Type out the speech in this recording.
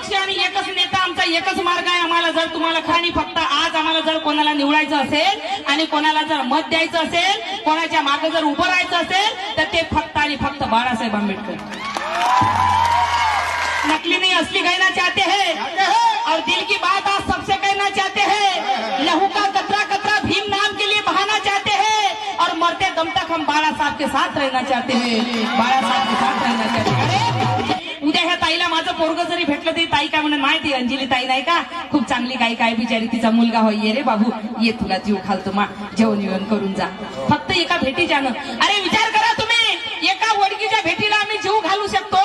पक्ष आणि एकच नेता, आमचा एकच मार्ग आहे आम्हाला. जर तुम्हाला खाणी फक्त आज आम्हाला जर कोणाला निवडायचं असेल आणि कोणाला जर मत द्यायचं असेल, कोणाच्या मागे जर उभं राहायचं असेल तर ते फक्त आणि फक्त बाळासाहेब आंबेडकर. नकली नहीं असली कहना चाहते हैं और दिल की बात आज सबसे कहना चाहते हैं. लहू का कतरा कतरा भीम नाम के लिए बहाना चाहते हैं और मरते दम तक हम बाळा साहब के साथ रहना चाहते हैं. बाळा साहब के साथ रहना चाहते हैं. उद्या ह्या ताईला माझं पोरग जरी भेटलं तरी ताई काय म्हणून माहिती, अंजली ताई नाही का, खूप चांगली गाय काय बिचारी, तिचा मुलगा होय. ये रे बाबू ये, तुला जीव घालतो मा, जेवण विवण करून जा, फक्त एका भेटीच्यानं. अरे विचार करा तुम्ही, एका वडकीच्या भेटीला आम्ही जीव घालू शकतो